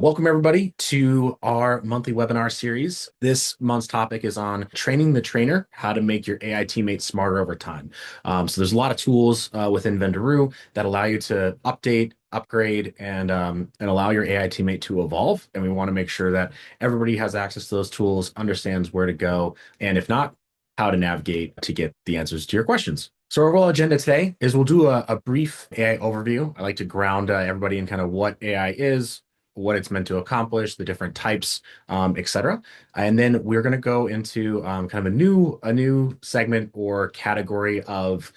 Welcome, everybody, to our monthly webinar series. This month's topic is on training the trainer, how to make your AI teammates smarter over time. So there's a lot of tools within Vendoroo that allow you to update, upgrade, and allow your AI teammate to evolve. And we want to make sure that everybody has access to those tools, understands where to go, and if not, how to navigate to get the answers to your questions. So our overall agenda today is we'll do a brief AI overview. I like to ground everybody in kind of what AI is, what it's meant to accomplish, the different types, etc. And then we're going to go into kind of a new segment or category of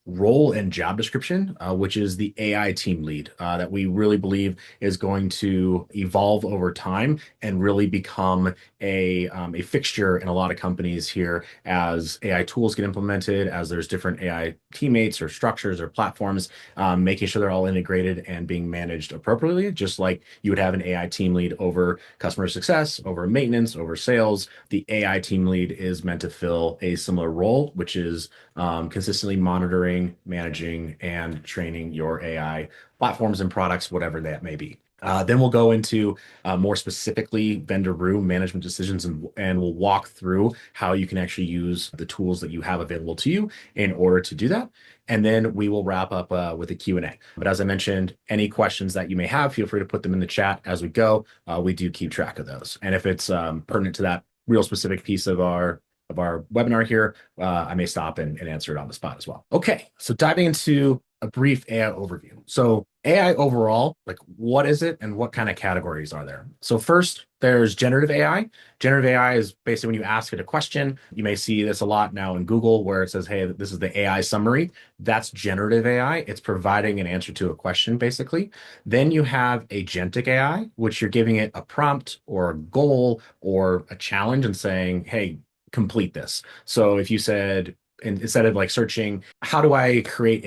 role and job description, which is the AI team lead, that we really believe is going to evolve over time and really become a fixture in a lot of companies here as AI tools get implemented, as there's different AI teammates or structures or platforms, making sure they're all integrated and being managed appropriately, just like you would have an AI team lead over customer success, over maintenance, over sales. The AI team lead is meant to fill a similar role, which is consistently monitoring, managing, and training your AI platforms and products, whatever that may be. Then we'll go into more specifically Vendoroo management decisions, and we'll walk through how you can actually use the tools that you have available to you in order to do that. And then we will wrap up with a Q&A. But as I mentioned, any questions that you may have, feel free to put them in the chat as we go. We do keep track of those. And if it's pertinent to that real specific piece of our webinar here, I may stop and answer it on the spot as well. Okay, so diving into a brief AI overview. So AI overall, like what is it and what kind of categories are there? So first, there's generative AI. Generative AI is basically when you ask it a question. You may see this a lot now in Google where it says, hey, this is the AI summary. That's generative AI. It's providing an answer to a question, basically. Then you have agentic AI, which you're giving it a prompt or a goal or a challenge and saying, hey, complete this. So if you said, and instead of like searching, how do I create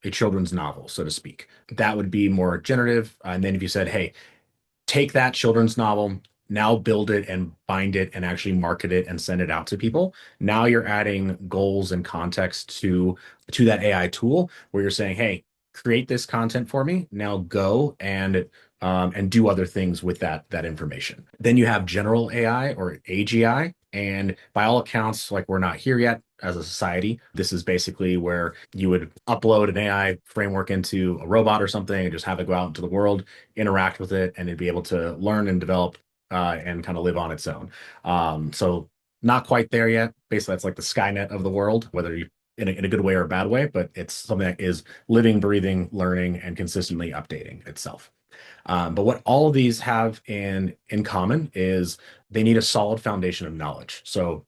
a children's novel, so to speak, that would be more generative. And then if you said, hey, take that children's novel, now build it and bind it and actually market it and send it out to people. Now you're adding goals and context to that AI tool where you're saying, hey, create this content for me. Now go and do other things with that information. Then you have general AI or AGI. And by all accounts, like we're not here yet as a society. This is basically where you would upload an AI framework into a robot or something and just have it go out into the world, interact with it, and it'd be able to learn and develop and kind of live on its own. So not quite there yet. Basically, that's like the Skynet of the world, whether you in a good way or a bad way, but it's something that is living, breathing, learning, and consistently updating itself. But what all of these have in common is they need a solid foundation of knowledge. So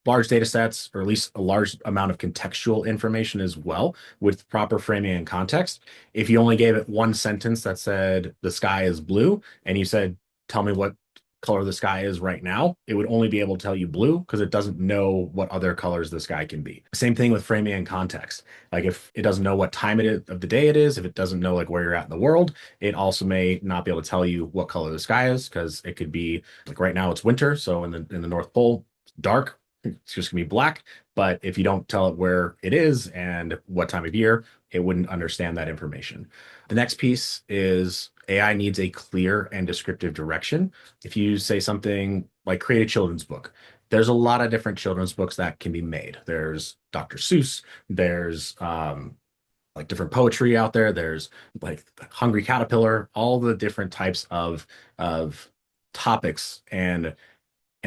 large data sets, or at least a large amount of contextual information as well, with proper framing and context. If you only gave it one sentence that said the sky is blue, and you said, tell me what color the sky is right now, it would only be able to tell you blue because it doesn't know what other colors the sky can be. Same thing with framing and context. Like if it doesn't know what time it is of the day it is, if it doesn't know like where you're at in the world, it also may not be able to tell you what color the sky is because it could be like right now it's winter, so in the North Pole, it's dark. It's just gonna be black. But if you don't tell it where it is and what time of year, it wouldn't understand that information. The next piece is AI needs a clear and descriptive direction. If you say something like create a children's book, there's a lot of different children's books that can be made. There's Dr. Seuss, there's like different poetry out there, there's like Hungry Caterpillar, all the different types of topics and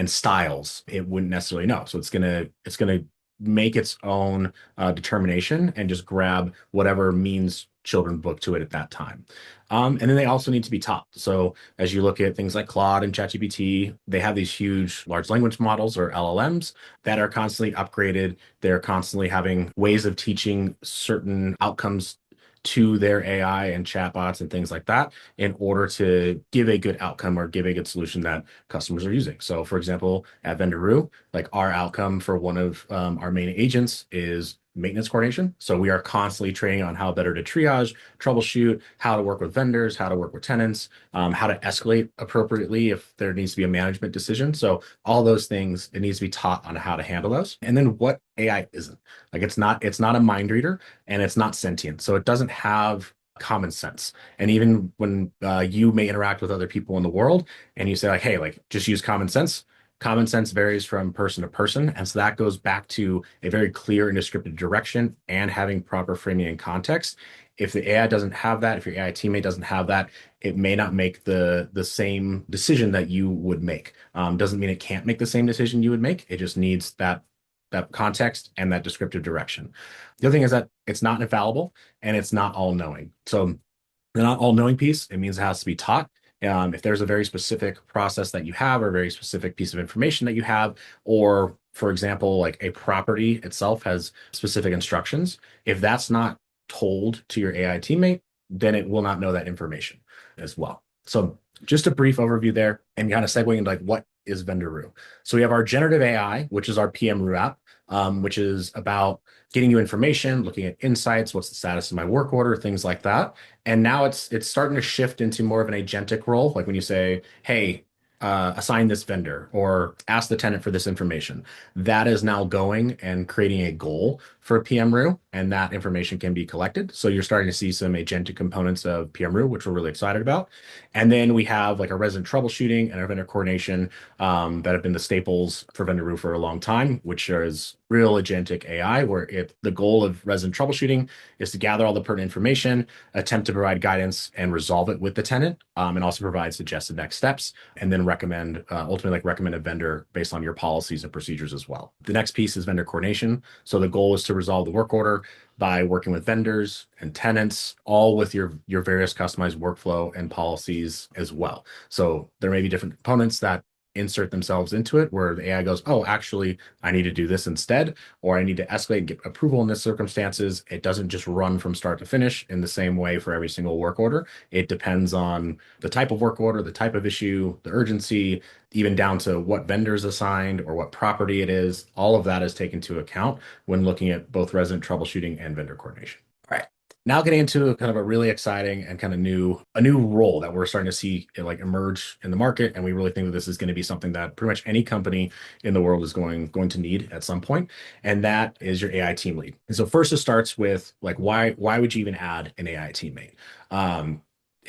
styles it wouldn't necessarily know. So it's gonna make its own determination and just grab whatever means children book to it at that time. And then they also need to be taught. So as you look at things like Claude and ChatGPT, they have these huge large language models or LLMs that are constantly upgraded. They're constantly having ways of teaching certain outcomes to their AI and chatbots and things like that in order to give a good outcome or give a good solution that customers are using. So, for example, at Vendoroo, like our outcome for one of our main agents is maintenance coordination. So we are constantly training on how better to triage, troubleshoot, how to work with vendors, how to work with tenants, how to escalate appropriately if there needs to be a management decision. So all those things, it needs to be taught on how to handle those. And then what AI isn't. Like it's not a mind reader and it's not sentient. So it doesn't have common sense. And even when you may interact with other people in the world and you say like, hey, like just use common sense varies from person to person. And so that goes back to a very clear and descriptive direction and having proper framing and context. If the AI doesn't have that, if your AI teammate doesn't have that, it may not make the same decision that you would make. Doesn't mean it can't make the same decision you would make. It just needs that context and that descriptive direction. The other thing is that it's not infallible and it's not all knowing. So the not all knowing piece, it means it has to be taught. If there's a very specific process that you have or a very specific piece of information that you have, or for example, like a property itself has specific instructions, if that's not told to your AI teammate, then it will not know that information as well. So just a brief overview there and kind of segueing into like what is Vendoroo. So we have our generative AI, which is our PMRoo app, which is about getting you information, looking at insights, what's the status of my work order, things like that. And now it's starting to shift into more of an agentic role, like when you say, "Hey, assign this vendor," or "ask the tenant for this information." That is now going and creating a goal for PMRoo, and that information can be collected. So you're starting to see some agentic components of PMRoo, which we're really excited about. And then we have like our resident troubleshooting and our vendor coordination that have been the staples for Vendoroo for a long time, which is real agentic AI, where the goal of resident troubleshooting is to gather all the pertinent information, attempt to provide guidance and resolve it with the tenant, and also provide suggested next steps, and then ultimately like recommend a vendor based on your policies and procedures as well. The next piece is vendor coordination. So the goal is to resolve the work order by working with vendors and tenants, all with your various customized workflow and policies as well. So there may be different components that insert themselves into it where the AI goes, oh, actually, I need to do this instead, or I need to escalate and get approval in this circumstances. It doesn't just run from start to finish in the same way for every single work order. It depends on the type of work order, the type of issue, the urgency, even down to what vendor is assigned or what property it is. All of that is taken into account when looking at both resident troubleshooting and vendor coordination. All right. Now getting into kind of a really exciting and kind of a new role that we're starting to see like emerge in the market, and we really think that this is going to be something that pretty much any company in the world is going to need at some point, and that is your AI team lead. And so first it starts with like why would you even add an AI teammate?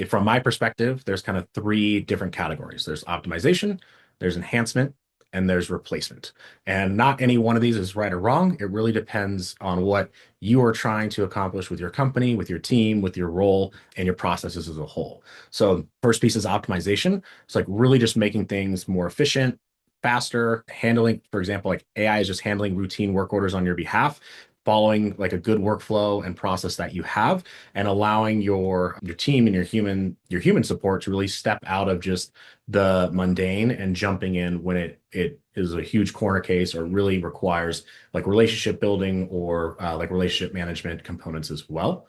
From my perspective, there's kind of three different categories. There's optimization, there's enhancement, and there's replacement. And not any one of these is right or wrong. It really depends on what you are trying to accomplish with your company, with your team, with your role, and your processes as a whole. So first piece is optimization. It's like really just making things more efficient, faster, handling, for example, like AI is just handling routine work orders on your behalf, following like a good workflow and process that you have, and allowing your team and your human support to really step out of just the mundane and jumping in when it is a huge corner case or really requires like relationship building or like relationship management components as well.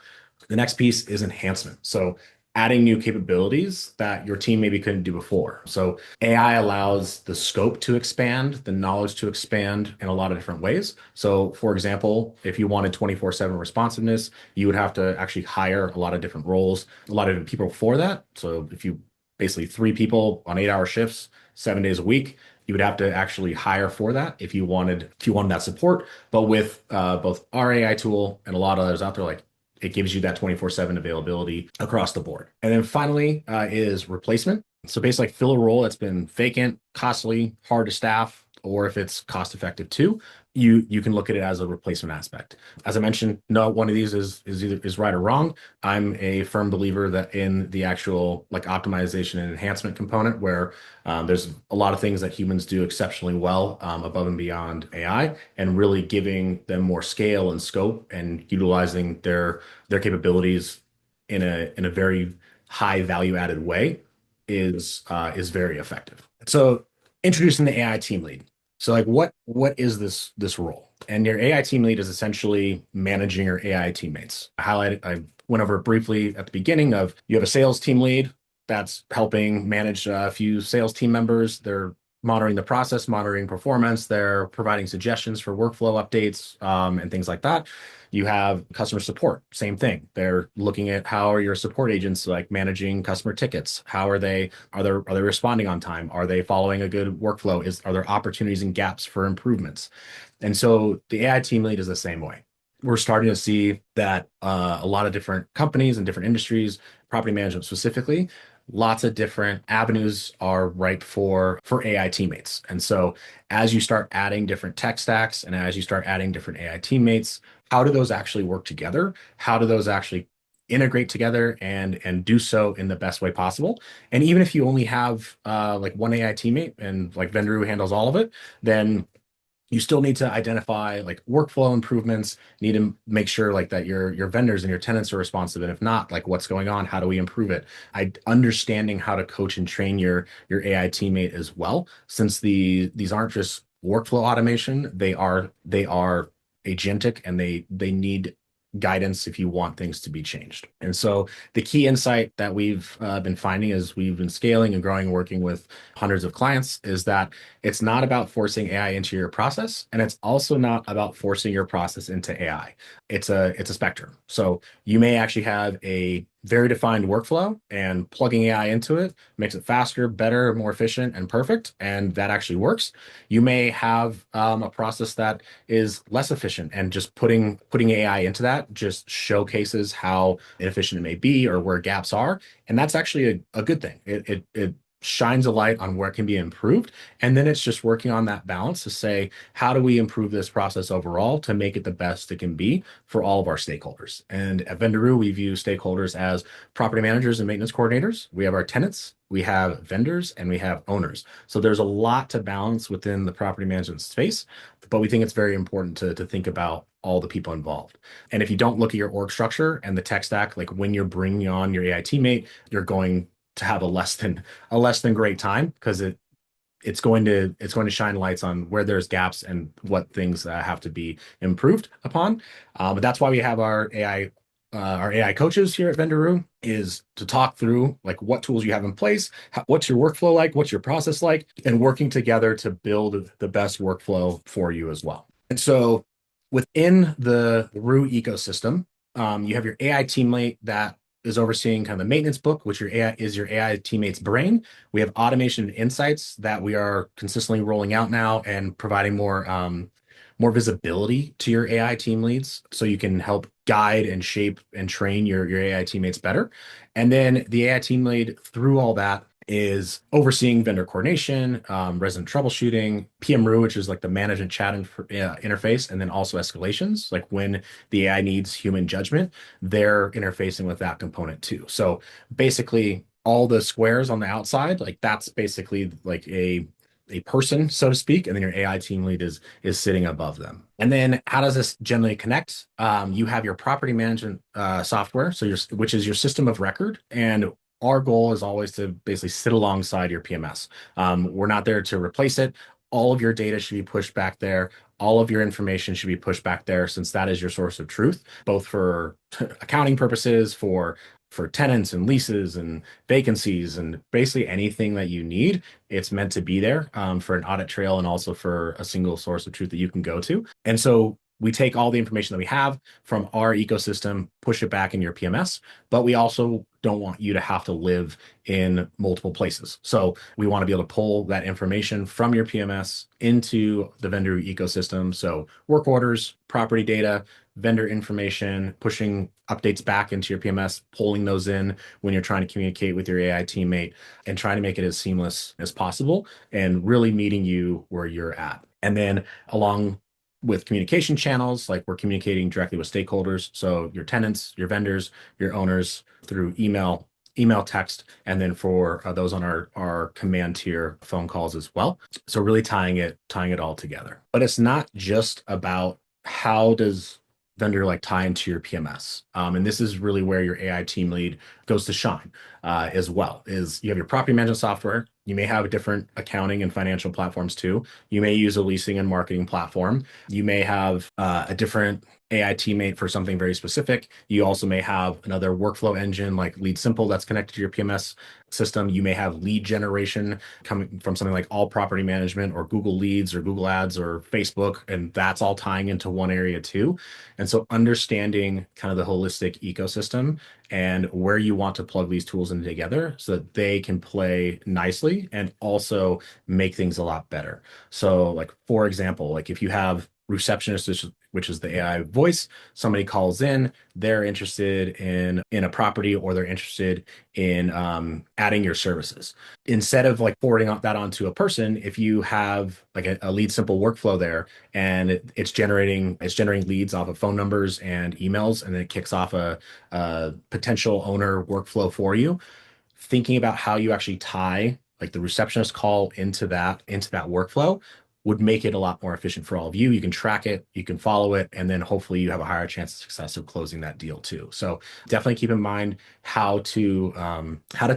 The next piece is enhancement. So adding new capabilities that your team maybe couldn't do before. So AI allows the scope to expand, the knowledge to expand in a lot of different ways. So for example, if you wanted 24/7 responsiveness, you would have to actually hire a lot of different roles, a lot of different people for that. So if you basically three people on 8-hour shifts, 7 days a week, you would have to actually hire for that if you wanted that support. But with both our AI tool and a lot of others out there, like it gives you that 24/7 availability across the board. And then finally is replacement. So basically like fill a role that's been vacant, costly, hard to staff, or if it's cost effective too, you can look at it as a replacement aspect. As I mentioned, no one of these is right or wrong. I'm a firm believer that in the actual like optimization and enhancement component where there's a lot of things that humans do exceptionally well above and beyond AI, and really giving them more scale and scope and utilizing their capabilities in a very high value added way is very effective. So introducing the AI team lead. So like what is this role? And your AI team lead is essentially managing your AI teammates. I went over it briefly at the beginning of you have a sales team lead that's helping manage a few sales team members. They're monitoring the process, monitoring performance. They're providing suggestions for workflow updates and things like that. You have customer support, same thing. They're looking at how are your support agents like managing customer tickets? Are they responding on time? Are they following a good workflow? Are there opportunities and gaps for improvements? And so the AI team lead is the same way. we're starting to see that a lot of different companies and different industries, property management specifically, lots of different avenues are ripe for AI teammates. And so as you start adding different tech stacks and as you start adding different AI teammates, how do those actually work together? How do those actually integrate together and do so in the best way possible? And even if you only have like one AI teammate and like Vendoroo handles all of it, then you still need to identify like workflow improvements, need to make sure like that your vendors and your tenants are responsive. And if not, like what's going on, how do we improve it? Understanding how to coach and train your AI teammate as well, since these aren't just workflow automation, they are agentic and they need guidance if you want things to be changed. And so the key insight that we've been finding as we've been scaling and growing, working with hundreds of clients, is that it's not about forcing AI into your process, and it's also not about forcing your process into AI. It's a spectrum. So you may actually have a very defined workflow, and plugging AI into it makes it faster, better, more efficient, and perfect, and that actually works. You may have a process that is less efficient, and just putting AI into that just showcases how inefficient it may be or where gaps are, and that's actually a good thing. It shines a light on where it can be improved. And then it's just working on that balance to say, how do we improve this process overall to make it the best it can be for all of our stakeholders? And at Vendoroo, we view stakeholders as property managers and maintenance coordinators. We have our tenants, we have vendors, and we have owners. So there's a lot to balance within the property management space, but we think it's very important to think about all the people involved. And if you don't look at your org structure and the tech stack, like when you're bringing on your AI teammate, you're going to have a less than great time, because it's going to shine lights on where there's gaps and what things have to be improved upon. But that's why we have our AI coaches here at Vendoroo, is to talk through like what tools you have in place, what's your workflow like, what's your process like, and working together to build the best workflow for you as well. And so within the Roo ecosystem, you have your AI teammate that is overseeing kind of the maintenance book, which your AI teammate's brain. We have automation and insights that we are consistently rolling out now and providing more visibility to your AI team leads so you can help guide and shape and train your AI teammates better. And then the AI team lead through all that is overseeing vendor coordination, resident troubleshooting, PMRU, which is like the management chat interface, and then also escalations. Like when the AI needs human judgment, they're interfacing with that component too. So basically, all the squares on the outside, like that's basically like a person, so to speak, and then your AI team lead is sitting above them. And then how does this generally connect? You have your property management software, which is your system of record, and our goal is always to basically sit alongside your PMS. We're not there to replace it. All of your data should be pushed back there. All of your information should be pushed back there, since that is your source of truth, both for accounting purposes, for tenants and leases and vacancies, and basically anything that you need. It's meant to be there for an audit trail and also for a single source of truth that you can go to. And so we take all the information that we have from our ecosystem, push it back in your PMS, but we also don't want you to have to live in multiple places. So we want to be able to pull that information from your PMS into the vendor ecosystem. So work orders, property data, vendor information, pushing updates back into your PMS, pulling those in when you're trying to communicate with your AI teammate, and trying to make it as seamless as possible and really meeting you where you're at. And then along with communication channels, like we're communicating directly with stakeholders. So your tenants, your vendors, your owners through email, text, and then for those on our command tier phone calls as well. So really tying it all together. But it's not just about how does vendor like tie into your PMS. And this is really where your AI team lead goes to shine as well. Is you have your property management software. You may have different accounting and financial platforms too. You may use a leasing and marketing platform. You may have a different AI teammate for something very specific. You also may have another workflow engine like Lead Simple that's connected to your PMS system. You may have lead generation coming from something like All Property Management or Google Leads or Google Ads or Facebook, and that's all tying into one area too. And so understanding kind of the holistic ecosystem and where you want to plug these tools in together so that they can play nicely and also make things a lot better. So like, for example, like if you have receptionists which is the AI voice. Somebody calls in, they're interested in a property, or they're interested in adding your services. Instead of like forwarding that onto a person, if you have like a lead simple workflow there, and it's generating leads off of phone numbers and emails, and then it kicks off a potential owner workflow for you, thinking about how you actually tie like the receptionist call into that workflow would make it a lot more efficient for all of you. You can track it, you can follow it, and then hopefully you have a higher chance of success of closing that deal too. So definitely keep in mind how to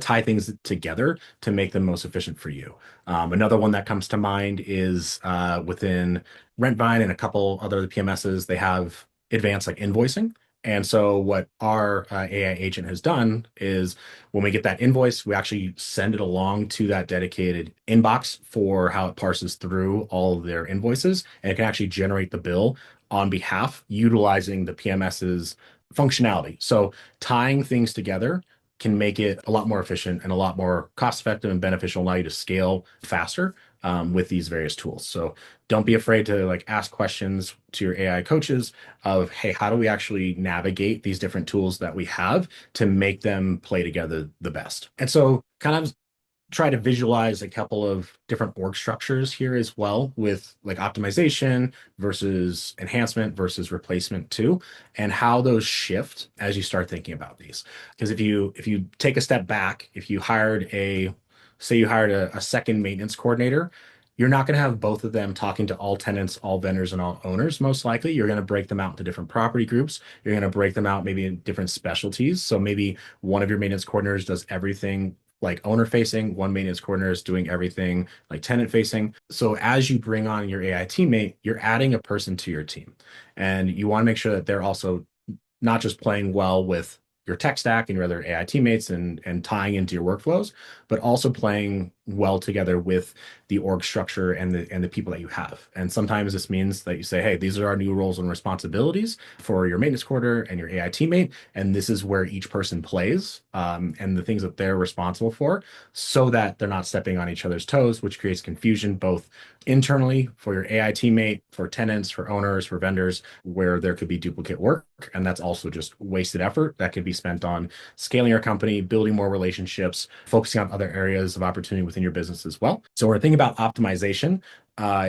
tie things together to make them most efficient for you. Another one that comes to mind is within Rentvine and a couple other PMSs, they have advanced like invoicing. And so what our AI agent has done is when we get that invoice, we actually send it along to that dedicated inbox for how it parses through all of their invoices, and it can actually generate the bill on behalf utilizing the PMS's functionality. So tying things together can make it a lot more efficient and a lot more cost effective and beneficial, allow you to scale faster with these various tools. So don't be afraid to like ask questions to your AI coaches of, hey, how do we actually navigate these different tools that we have to make them play together the best? And so kind of try to visualize a couple of different org structures here as well, with like optimization versus enhancement versus replacement too, and how those shift as you start thinking about these. Because if you take a step back, if you hired a say you hired a second maintenance coordinator, you're not going to have both of them talking to all tenants, all vendors, and all owners. Most likely, you're going to break them out into different property groups. You're going to break them out maybe in different specialties. So maybe one of your maintenance coordinators does everything like owner facing, one maintenance coordinator is doing everything like tenant facing. So as you bring on your AI teammate, you're adding a person to your team. And you want to make sure that they're also not just playing well with your tech stack and your other AI teammates and tying into your workflows, but also playing well together with the org structure and the people that you have. And sometimes this means that you say, hey, these are our new roles and responsibilities for your maintenance coordinator and your AI teammate, and this is where each person plays and the things that they're responsible for, so that they're not stepping on each other's toes, which creates confusion both internally for your AI teammate, for tenants, for owners, for vendors, where there could be duplicate work. And that's also just wasted effort that could be spent on scaling your company, building more relationships, focusing on other areas of opportunity within your business as well. So when we're thinking about optimization,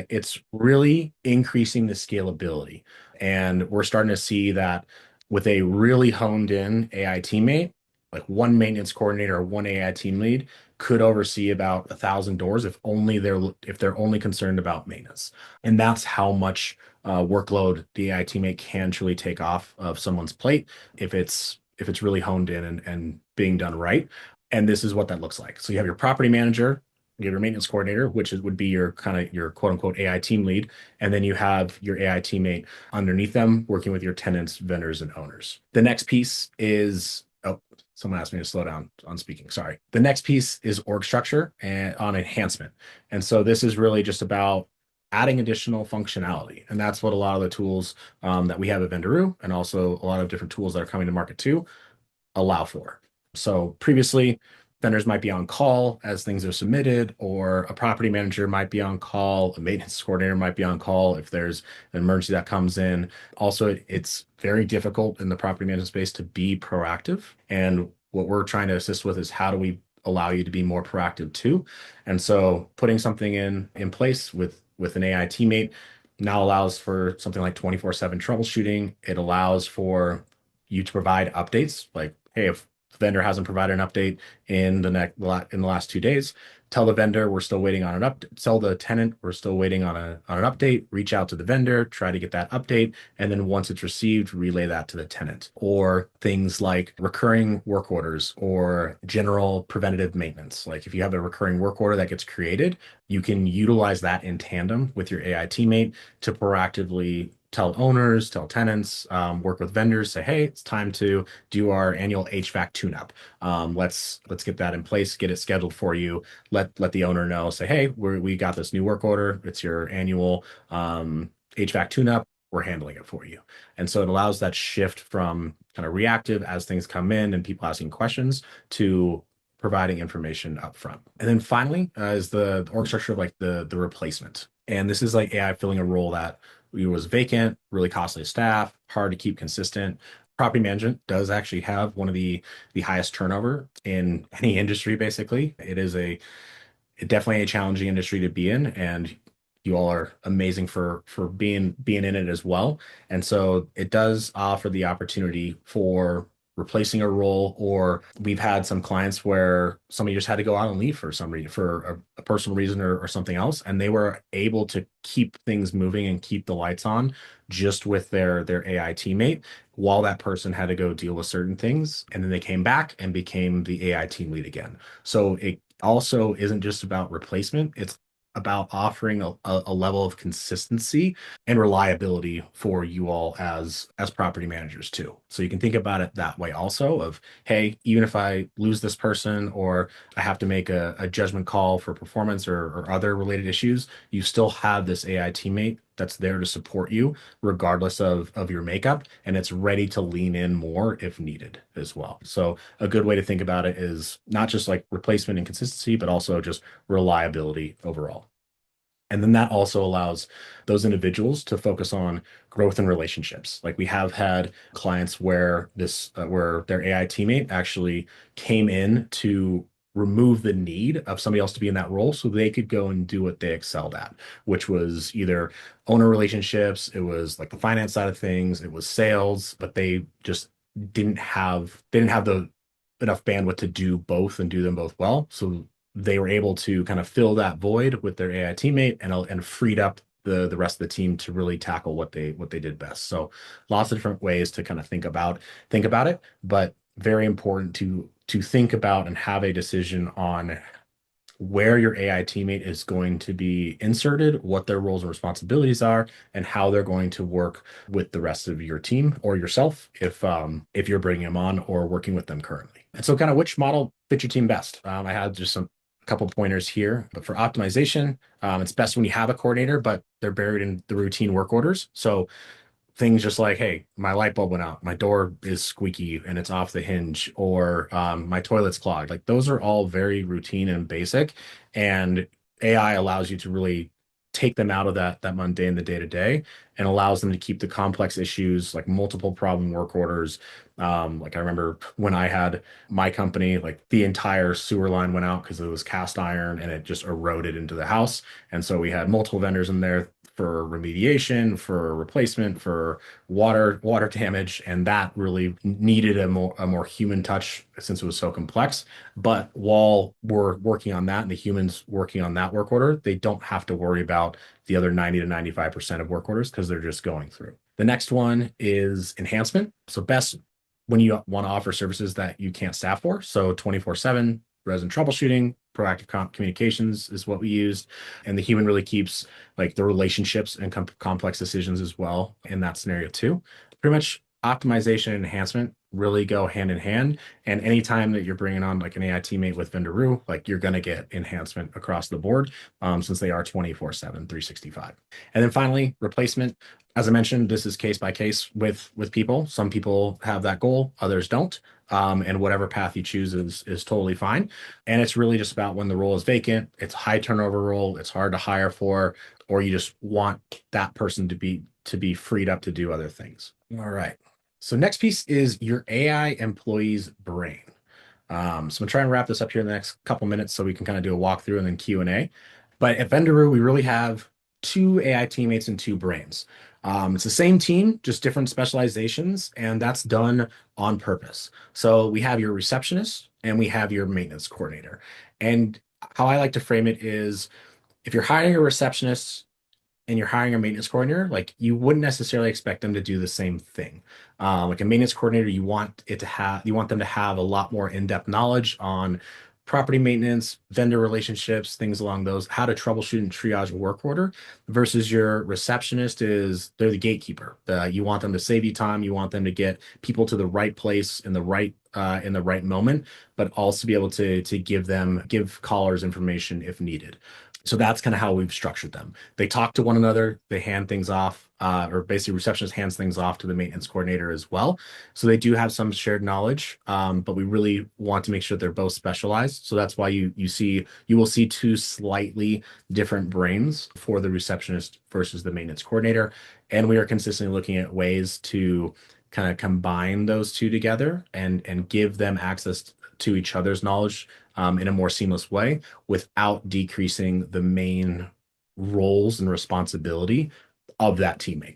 it's really increasing the scalability. And we're starting to see that with a really honed in AI teammate, like one maintenance coordinator or one AI team lead could oversee about 1,000 doors if they're only concerned about maintenance. And that's how much workload the AI teammate can truly take off of someone's plate if it's really honed in and being done right. And this is what that looks like. So you have your property manager, you have your maintenance coordinator, which would be your kind of your quote unquote AI team lead, and then you have your AI teammate underneath them working with your tenants, vendors, and owners. The next piece is someone asked me to slow down on speaking. Sorry. The next piece is org structure and on enhancement. And so this is really just about adding additional functionality. And that's what a lot of the tools that we have at Vendoroo, and also a lot of different tools that are coming to market too, allow for. So previously, vendors might be on call as things are submitted, or a property manager might be on call, a maintenance coordinator might be on call if there's an emergency that comes in. Also, it's very difficult in the property management space to be proactive. And what we're trying to assist with is how do we allow you to be more proactive too? And so putting something in place with an AI teammate now allows for something like 24/7 troubleshooting. It allows for you to provide updates like, hey, if the vendor hasn't provided an update in the last 2 days, tell the vendor we're still waiting on an update. Tell the tenant we're still waiting on an update. Reach out to the vendor, try to get that update, and then once it's received, relay that to the tenant. Or things like recurring work orders or general preventative maintenance. Like if you have a recurring work order that gets created, you can utilize that in tandem with your AI teammate to proactively tell owners, tell tenants, work with vendors, say, hey, it's time to do our annual HVAC tune-up. Let's get that in place, get it scheduled for you. Let the owner know, say, hey, we got this new work order. It's your annual HVAC tune-up. We're handling it for you. And so it allows that shift from kind of reactive as things come in and people asking questions to providing information up front. And then finally is the org structure of like the replacement. And this is like AI filling a role that it was vacant, really costly to staff, hard to keep consistent. Property management does actually have one of the highest turnover in any industry, basically. Definitely a challenging industry to be in, and you all are amazing for being in it as well. And so it does offer the opportunity for replacing a role, or we've had some clients where somebody just had to go out and leave for some reason, for a personal reason or something else, and they were able to keep things moving and keep the lights on just with their AI teammate while that person had to go deal with certain things, and then they came back and became the AI team lead again. So it also isn't just about replacement, it's about offering a level of consistency and reliability for you all as property managers too. So you can think about it that way also of, hey, even if I lose this person or I have to make a judgment call for performance or other related issues, you still have this AI teammate that's there to support you regardless of your makeup, and it's ready to lean in more if needed as well. So a good way to think about it is not just like replacement and consistency, but also just reliability overall. And then that also allows those individuals to focus on growth and relationships. Like we have had clients where where their AI teammate actually came in to remove the need of somebody else to be in that role so they could go and do what they excelled at, which was either owner relationships, it was like the finance side of things, it was sales, but they just didn't have the enough bandwidth to do both and do them both well. So they were able to kind of fill that void with their AI teammate and freed up the rest of the team to really tackle what they did best. So lots of different ways to kind of think about it, but very important to think about and have a decision on where your AI teammate is going to be inserted, what their roles and responsibilities are, and how they're going to work with the rest of your team or yourself if you're bringing them on or working with them currently. And so, kind of which model fits your team best? I had just some couple pointers here, but for optimization, it's best when you have a coordinator, but they're buried in the routine work orders. So things just like, hey, my light bulb went out, my door is squeaky and it's off the hinge, or my toilet's clogged. Like those are all very routine and basic, and AI allows you to really take them out of that mundane, the day to day, and allows them to keep the complex issues like multiple problem work orders. Like I remember when I had my company, like the entire sewer line went out because it was cast iron and it just eroded into the house. And so we had multiple vendors in there for remediation, for replacement, for water damage, and that really needed a more human touch since it was so complex. But while we're working on that and the humans working on that work order, they don't have to worry about the other 90 to 95% of work orders because they're just going through. The next one is enhancement. So best when you want to offer services that you can't staff for. So 24/7 resident troubleshooting, proactive communications is what we used. And the human really keeps like the relationships and complex decisions as well in that scenario too. Pretty much optimization and enhancement really go hand in hand. And anytime that you're bringing on like an AI teammate with Vendoroo, like you're going to get enhancement across the board since they are 24/7, 365. And then finally, replacement. As I mentioned, this is case by case with people. Some people have that goal, others don't. And whatever path you choose is totally fine. And it's really just about when the role is vacant, it's a high turnover role, it's hard to hire for, or you just want that person to be freed up to do other things. All right. So next piece is your AI employee's brain. So I'm trying to wrap this up here in the next couple minutes so we can kind of do a walkthrough and then Q&A. But at Vendoroo, we really have two AI teammates and two brains. It's the same team, just different specializations, and that's done on purpose. So we have your receptionist and we have your maintenance coordinator. And how I like to frame it is if you're hiring a receptionist and you're hiring a maintenance coordinator, like you wouldn't necessarily expect them to do the same thing. Like a maintenance coordinator, you want them to have a lot more in-depth knowledge on property maintenance, vendor relationships, things along those, how to troubleshoot and triage a work order versus your receptionist is they're the gatekeeper. You want them to save you time. You want them to get people to the right place in the right moment, but also be able to give callers information if needed. So that's kind of how we've structured them. They talk to one another, they hand things off, or basically receptionist hands things off to the maintenance coordinator as well. So they do have some shared knowledge, but we really want to make sure they're both specialized. So that's why you will see two slightly different brains for the receptionist versus the maintenance coordinator. And we are consistently looking at ways to kind of combine those two together and give them access to each other's knowledge in a more seamless way without decreasing the main roles and responsibility of that teammate.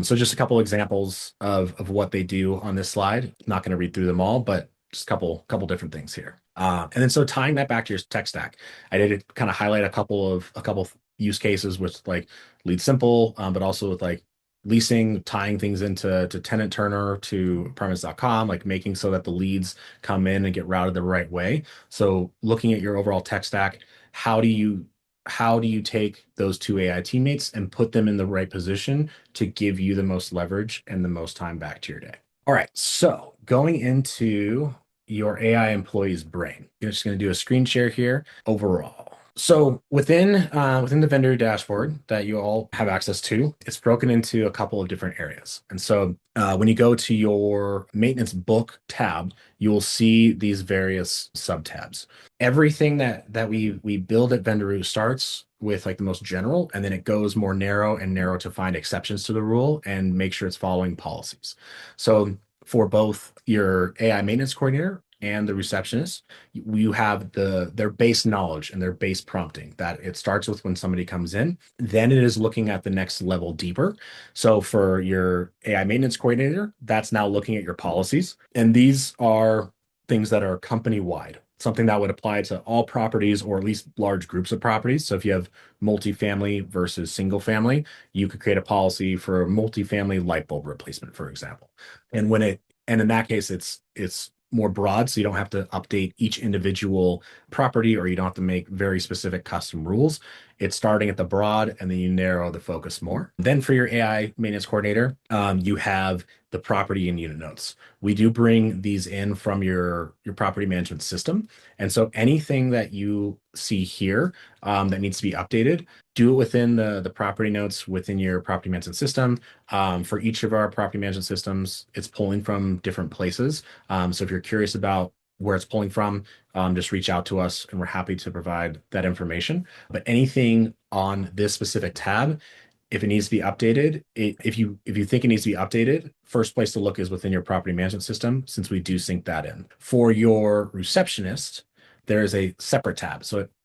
So just a couple examples of what they do on this slide. Not going to read through them all, but just a couple different things here. And then so tying that back to your tech stack, I did kind of highlight a couple use cases with like Lead Simple, but also with like leasing, tying things into tenant turner to apartments.com, like making so that the leads come in and get routed the right way. So looking at your overall tech stack, how do you how do you take those two AI teammates and put them in the right position to give you the most leverage and the most time back to your day? All right, so going into your AI employee's brain, I'm just going to do a screen share here overall. So within the vendor dashboard that you all have access to, it's broken into a couple of different areas. And so when you go to your maintenance book tab, you will see these various sub tabs. Everything that we build at Vendoroo starts with like the most general, and then it goes more narrow and narrow to find exceptions to the rule and make sure it's following policies. So for both your AI maintenance coordinator and the receptionist, you have their base knowledge and their base prompting that it starts with when somebody comes in. Then it is looking at the next level deeper. So for your AI maintenance coordinator, that's now looking at your policies. And these are things that are company wide, something that would apply to all properties or at least large groups of properties. So if you have multifamily versus single family, you could create a policy for multifamily light bulb replacement, for example. And when it and in that case, it's more broad, so you don't have to update each individual property or you don't have to make very specific custom rules. It's starting at the broad and then you narrow the focus more. Then for your AI maintenance coordinator, you have the property and unit notes. We do bring these in from your property management system. And so anything that you see here that needs to be updated, do it within the property notes within your property management system. For each of our property management systems, it's pulling from different places. So if you're curious about where it's pulling from, just reach out to us and we're happy to provide that information. But anything on this specific tab, if it needs to be updated, if you think it needs to be updated, first place to look is within your property management system, since we do sync that in. For your receptionist, there is a separate tab.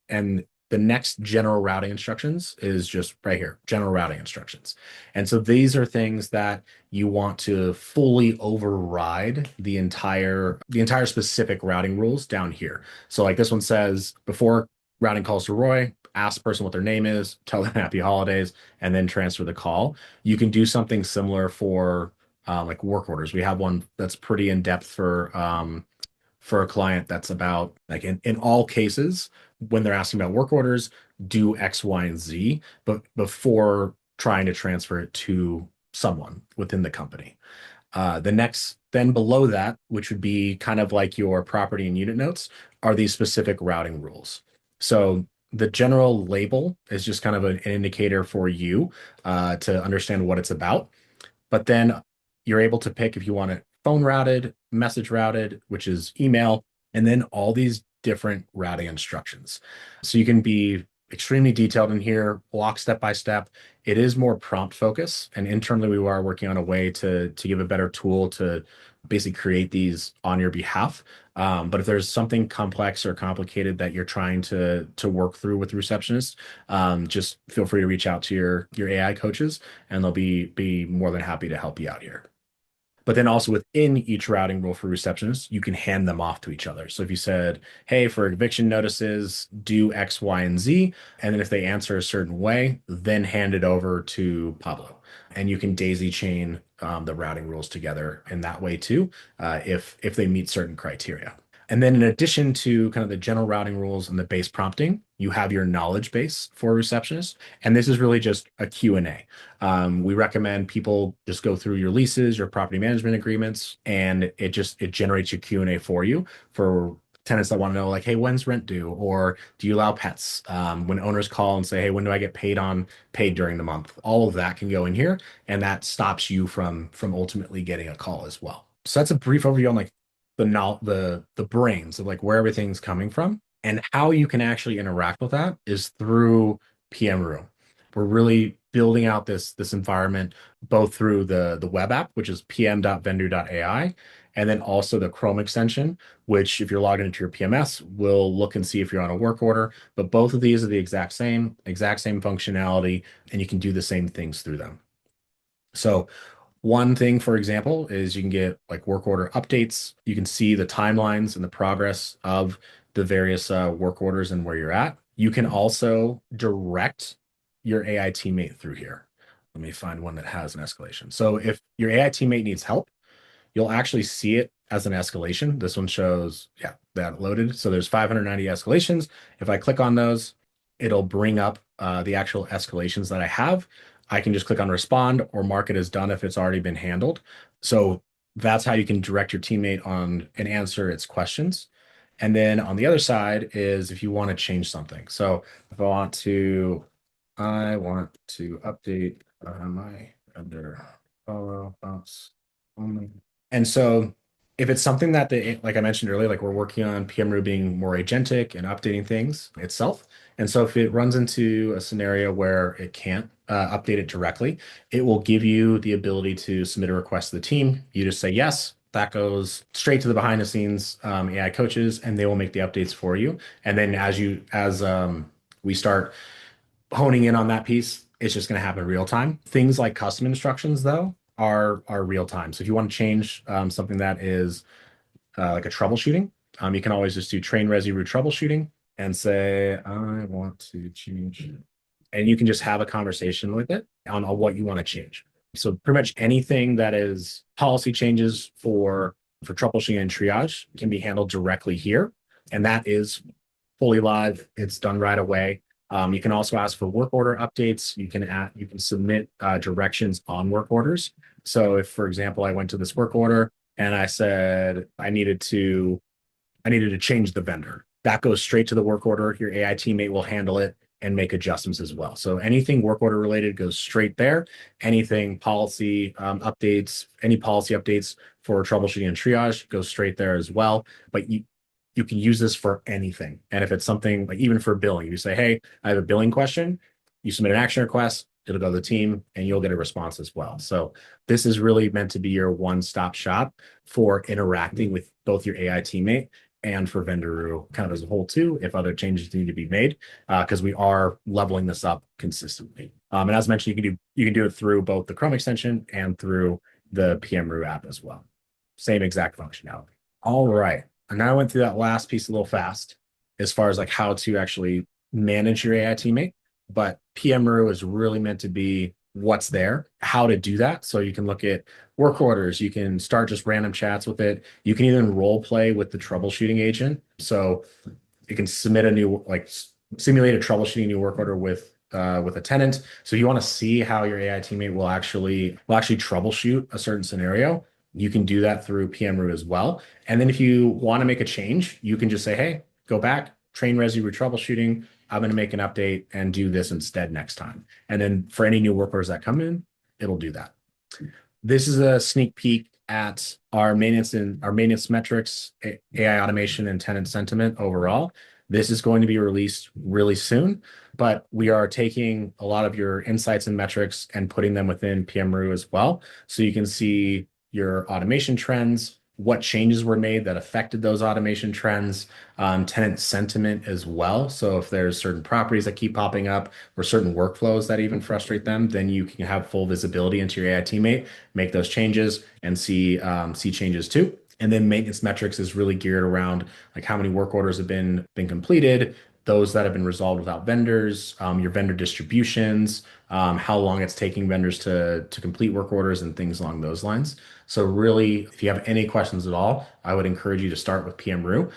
And the next general routing instructions is just right here, general routing instructions. And so these are things that you want to fully override the entire specific routing rules down here. So like this one says, before routing calls to Roy, ask the person what their name is, tell them happy holidays, and then transfer the call. You can do something similar for like work orders. We have one that's pretty in depth for a client that's about like in all cases when they're asking about work orders, do X, Y, and Z, but before trying to transfer it to someone within the company. Then below that, which would be kind of like your property and unit notes, are these specific routing rules. So the general label is just kind of an indicator for you to understand what it's about. But then you're able to pick if you want it phone routed, message routed, which is email, and then all these different routing instructions. So you can be extremely detailed in here, walk step by step. It is more prompt focus, and internally we are working on a way to give a better tool to basically create these on your behalf. But if there's something complex or complicated that you're trying to work through with the receptionist, just feel free to reach out to your AI coaches, and they'll be more than happy to help you out here. But then also within each routing rule for receptionists, you can hand them off to each other. So if you said, hey, for eviction notices, do X, Y, and Z, and then if they answer a certain way, then hand it over to Pablo. And you can daisy chain the routing rules together in that way too, if they meet certain criteria. And then in addition to kind of the general routing rules and the base prompting, you have your knowledge base for receptionists. And this is really just a Q&A. We recommend people just go through your leases, your property management agreements, and it generates your Q&A for you tenants that want to know like, hey, when's rent due? Or do you allow pets? When owners call and say, hey, when do I get paid during the month? All of that can go in here, and that stops you from ultimately getting a call as well. So that's a brief overview on like the brains of like where everything's coming from and how you can actually interact with that is through PM Room. We're really building out this environment both through the web app, which is pm.vendor.ai, and then also the Chrome extension, which if you're logged into your PMS, will look and see if you're on a work order. But both of these are the exact same functionality, and you can do the same things through them. So one thing, for example, is you can get like work order updates. You can see the timelines and the progress of the various work orders and where you're at. You can also direct your AI teammate through here. Let me find one that has an escalation. So if your AI teammate needs help, you'll actually see it as an escalation. This one shows, yeah, that loaded. So there's 590 escalations. If I click on those, it'll bring up the actual escalations that I have. I can just click on respond or mark it as done if it's already been handled. So that's how you can direct your teammate on and answer its questions. And then on the other side is if you want to change something. So if I want to update my under follow ups only. And so if it's something that like I mentioned earlier, like we're working on PMRU being more agentic and updating things itself. And so if it runs into a scenario where it can't update it directly, it will give you the ability to submit a request to the team. You just say yes. That goes straight to the behind the scenes AI coaches, and they will make the updates for you. And then as we start honing in on that piece, it's just going to happen real time. Things like custom instructions, though, are real time. So if you want to change something that is like a troubleshooting, you can always just do train resi root troubleshooting and say, I want to change, and you can just have a conversation with it on what you want to change. So pretty much anything that is policy changes for troubleshooting and triage can be handled directly here, and that is fully live. It's done right away. You can also ask for work order updates. You can submit directions on work orders. So if, for example, I went to this work order and I said I needed to change the vendor, that goes straight to the work order. Your AI teammate will handle it and make adjustments as well. So anything work order related goes straight there. Anything policy updates, any policy updates for troubleshooting and triage goes straight there as well. But you can use this for anything. And if it's something like even for billing, you say, hey, I have a billing question, you submit an action request, it'll go to the team and you'll get a response as well. So this is really meant to be your one-stop shop for interacting with both your AI teammate and for Vendoroo kind of as a whole too, if other changes need to be made, because we are leveling this up consistently. And as mentioned, you can do it through both the Chrome extension and through the PMRoo app as well. Same exact functionality. All right. And now I went through that last piece a little fast as far as like how to actually manage your AI teammate. But PMRoo is really meant to be what's there, how to do that. So you can look at work orders, you can start just random chats with it. You can even role play with the troubleshooting agent. So you can submit a new, like simulate a troubleshooting new work order with a tenant. So you want to see how your AI teammate will actually troubleshoot a certain scenario. You can do that through PMRoo as well. And then if you want to make a change, you can just say, hey, go back, train resi root troubleshooting. I'm going to make an update and do this instead next time. And then for any new work orders that come in, it'll do that. This is a sneak peek at our maintenance metrics, AI automation, and tenant sentiment overall. This is going to be released really soon, but we are taking a lot of your insights and metrics and putting them within PMRoo as well. So you can see your automation trends, what changes were made that affected those automation trends, tenant sentiment as well. So if there's certain properties that keep popping up or certain workflows that even frustrate them, then you can have full visibility into your AI teammate, make those changes, and see changes too. And then maintenance metrics is really geared around like how many work orders have been completed, those that have been resolved without vendors, your vendor distributions, how long it's taking vendors to complete work orders and things along those lines. So really, if you have any questions at all, I would encourage you to start with PMRoo,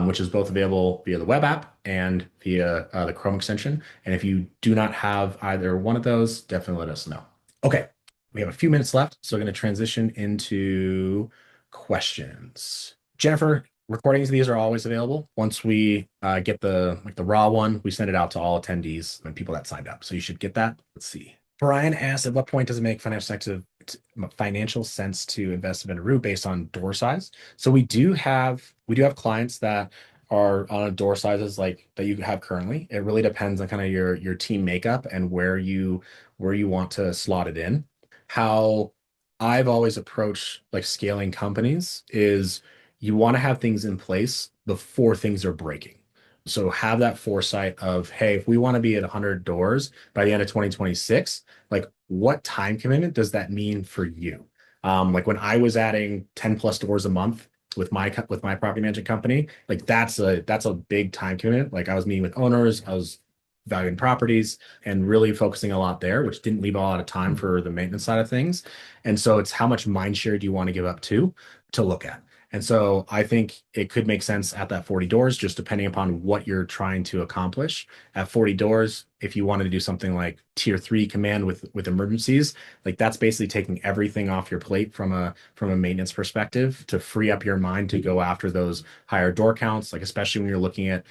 which is both available via the web app and via the Chrome extension. And if you do not have either one of those, definitely let us know. Okay, we have a few minutes left, so we're going to transition into questions. Jennifer, Recordings of these are always available. Once we get the raw one, we send it out to all attendees and people that signed up. So you should get that. Let's see. Brian asked, at what point does it make financial sense to invest in Vendoroo based on door size? So we do have clients that are on a door sizes like that you have currently. It really depends on kind of your team makeup and where you want to slot it in. How I've always approached like scaling companies is you want to have things in place before things are breaking. So have that foresight of, hey, if we want to be at 100 doors by the end of 2026, like what time commitment does that mean for you? Like when I was adding 10 plus doors a month with my property management company, like that's a big time commitment. Like I was meeting with owners, I was valuing properties and really focusing a lot there, which didn't leave a lot of time for the maintenance side of things. And so it's how much mind share do you want to give up to look at. And so I think it could make sense at that 40 doors, just depending upon what you're trying to accomplish. At 40 doors, if you wanted to do something like tier three command with emergencies, like that's basically taking everything off your plate from a maintenance perspective to free up your mind to go after those higher door counts, like especially when you're looking at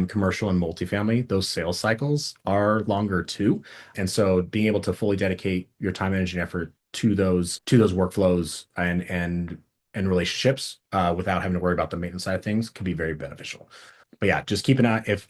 commercial and multifamily, those sales cycles are longer too. And so being able to fully dedicate your time, energy, and effort to those workflows and relationships without having to worry about the maintenance side of things could be very beneficial. But yeah, just keep an eye if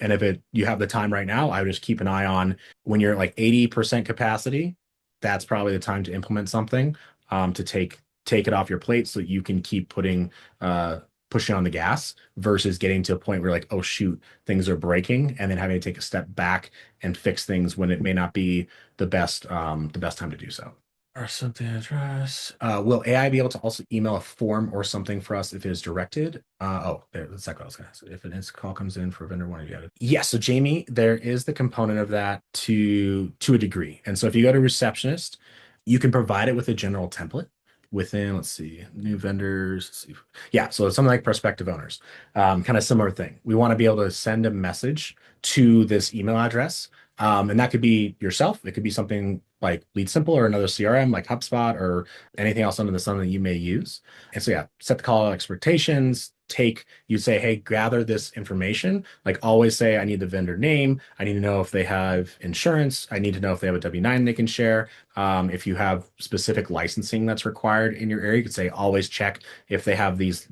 you have the time right now, I would just keep an eye on when you're at like 80% capacity, that's probably the time to implement something to take it off your plate so you can keep pushing on the gas versus getting to a point where like, oh shoot, things are breaking and then having to take a step back and fix things when it may not be the best time to do so. Or something address. Will AI be able to also email a form or something for us if it is directed? That's exactly what I was going to say. If an instant call comes in for a vendor one, you got it. Yes. So Jamie, there is the component of that to a degree. And so if you go to receptionist, you can provide it with a general template within, let's see, new vendors. Let's see. Yeah. So it's something like prospective owners, kind of similar thing. We want to be able to send a message to this email address. And that could be yourself. It could be something like Lead Simple or another CRM like HubSpot or anything else under the sun that you may use. And so, yeah, set the call expectations. You say, hey, gather this information. Like always say, I need the vendor name. I need to know if they have insurance. I need to know if they have a W-9 they can share. If you have specific licensing that's required in your area, you could say, always check if they have these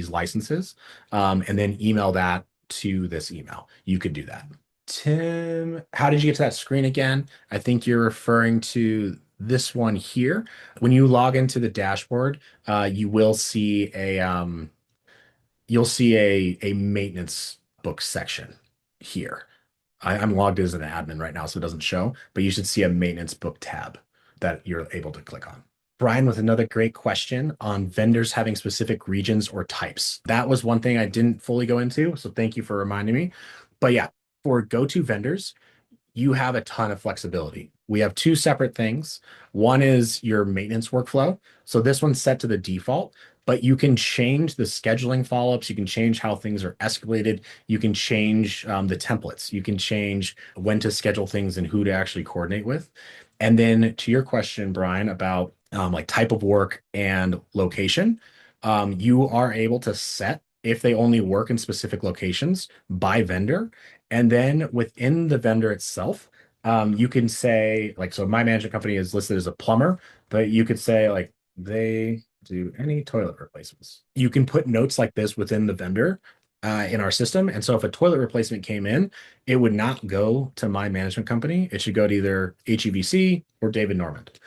licenses, and then email that to this email. You could do that. Tim, how did you get to that screen again? I think you're referring to this one here. When you log into the dashboard, you'll see a maintenance book section here. I'm logged as an admin right now, so it doesn't show, but you should see a maintenance book tab that you're able to click on. Brian with another great question on vendors having specific regions or types. That was one thing I didn't fully go into, so thank you for reminding me. But yeah, for go-to vendors, you have a ton of flexibility. We have two separate things. One is your maintenance workflow. So this one's set to the default, but you can change the scheduling follow-ups. You can change how things are escalated. You can change the templates. You can change when to schedule things and who to actually coordinate with. And then to your question, Brian, about like type of work and location, you are able to set if they only work in specific locations by vendor. And then within the vendor itself, you can say, like, so my management company is listed as a plumber, but you could say, like, they do any toilet replacements. You can put notes like this within the vendor in our system. And so if a toilet replacement came in, it would not go to my management company. It should go to either HEVC or David Normand.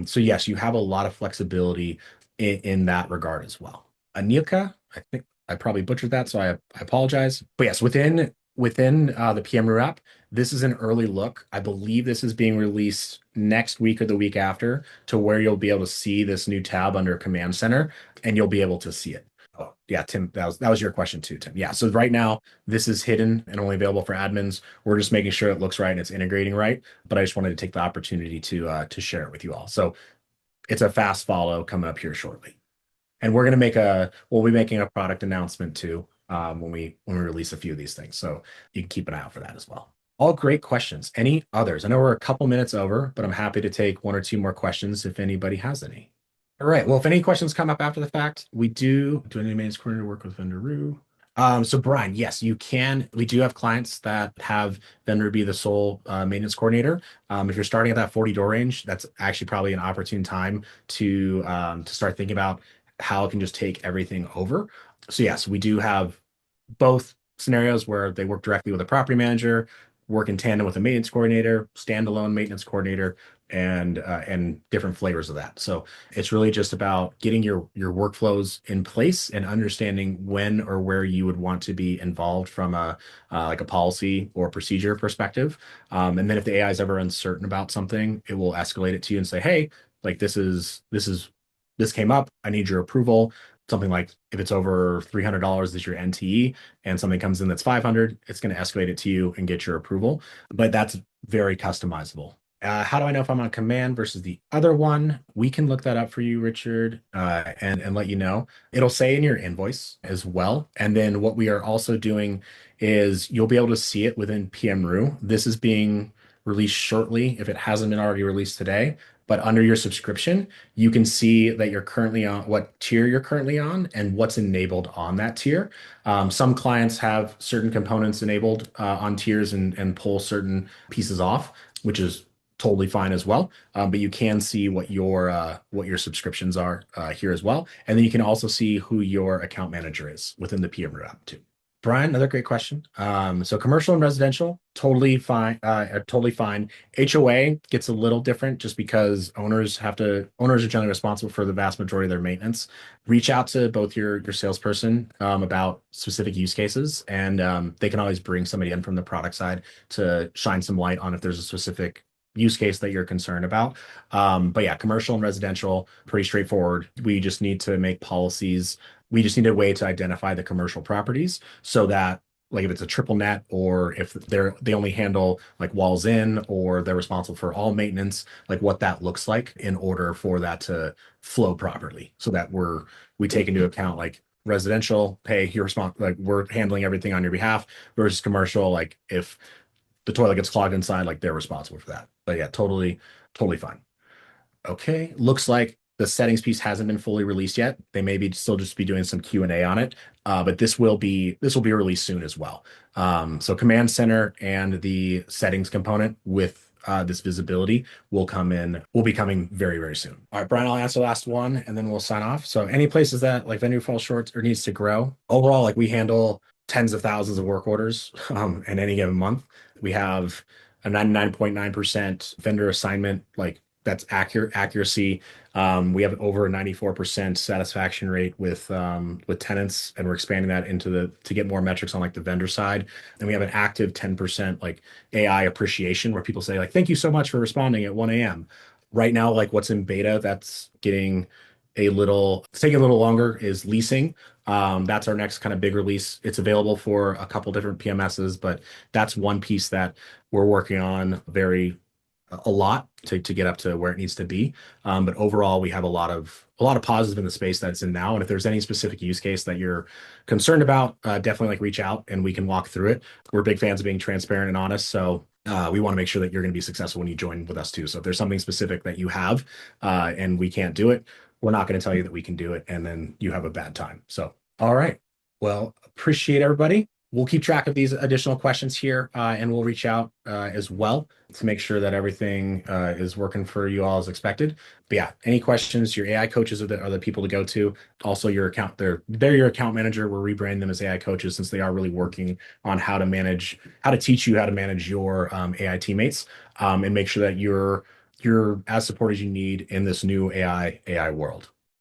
So yes, you have a lot of flexibility in that regard as well. Anilka, I think I probably butchered that, so I apologize. But yes, within the PMRU app, this is an early look. I believe this is being released next week or the week after to where you'll be able to see this new tab under Command Center, and you'll be able to see it. Oh, yeah, Tim, that was your question too, Tim. Yeah, so right now this is hidden and only available for admins. We're just making sure it looks right and it's integrating right. But I just wanted to take the opportunity to share it with you all. So it's a fast follow coming up here shortly. And we'll be making a product announcement too when we release a few of these things. So you can keep an eye out for that as well. All great questions. Any others? I know we're a couple minutes over, but I'm happy to take one or two more questions if anybody has any. All right. Well, if any questions come up after the fact, we do any maintenance coordinator work with Vendoroo? So Brian, yes, you can. We do have clients that have Vendor be the sole maintenance coordinator. If you're starting at that 40 door range, that's actually probably an opportune time to start thinking about how it can just take everything over. So yes, we do have both scenarios where they work directly with a property manager, work in tandem with a maintenance coordinator, standalone maintenance coordinator, and different flavors of that. So it's really just about getting your workflows in place and understanding when or where you would want to be involved from a like a policy or procedure perspective. And then if the AI is ever uncertain about something, it will escalate it to you and say, "Hey, like this came up. I need your approval." Something like if it's over $300 is your NTE and something comes in that's 500, it's going to escalate it to you and get your approval. But that's very customizable. How do I know if I'm on command versus the other one? We can look that up for you, Richard, and let you know. It'll say in your invoice as well. And then what we are also doing is you'll be able to see it within PMRU. This is being released shortly if it hasn't been already released today. But under your subscription, you can see that you're currently on what tier you're currently on and what's enabled on that tier. Some clients have certain components enabled on tiers and pull certain pieces off, which is totally fine as well. But you can see what your subscriptions are here as well, and then you can also see who your account manager is within the PMRU app too. Brian, another great question. So commercial and residential, totally fine. HOA gets a little different just because owners are generally responsible for the vast majority of their maintenance. Reach out to both your salesperson about specific use cases, and they can always bring somebody in from the product side to shine some light on if there's a specific use case that you're concerned about. But yeah, commercial and residential, pretty straightforward. We just need to make policies. We just need a way to identify the commercial properties so that like if it's a triple net or if they only handle like walls in or they're responsible for all maintenance, like what that looks like in order for that to flow properly so that we take into account like residential, hey, you're responsible, like we're handling everything on your behalf versus commercial, like if the toilet gets clogged inside, like they're responsible for that. But yeah, totally fine. Okay, looks like the settings piece hasn't been fully released yet. They may be still just be doing some Q&A on it, but this will be released soon as well. So Command Center and the settings component with this visibility will be coming very, very soon. All right, Brian, I'll answer the last one and then we'll sign off. So any places that like vendor falls short or needs to grow, overall, like we handle tens of thousands of work orders in any given month. We have a 99.9% vendor assignment, like that's accuracy. We have over a 94% satisfaction rate with tenants, and we're expanding that to get more metrics on like the vendor side. And we have an active 10% like AI appreciation where people say like, "Thank you so much for responding at 1 a.m." Right now, like what's in beta, that's getting it's taking a little longer is leasing. That's our next kind of big release. It's available for a couple different PMSs, but that's one piece that we're working on a lot to get up to where it needs to be. But overall, we have a lot of positive in the space that it's in now. And if there's any specific use case that you're concerned about, definitely like reach out and we can walk through it. We're big fans of being transparent and honest, so we want to make sure that you're going to be successful when you join with us too. So if there's something specific that you have and we can't do it, we're not going to tell you that we can do it, and then you have a bad time. So, all right. Well, appreciate everybody. We'll keep track of these additional questions here, and we'll reach out as well to make sure that everything is working for you all as expected. But yeah, any questions, your AI coaches are the people to go to. Also, they're your account manager. We're rebranding them as AI coaches since they are really working on how to teach you how to manage your AI teammates and make sure that you're as supported as you need in this new AI world.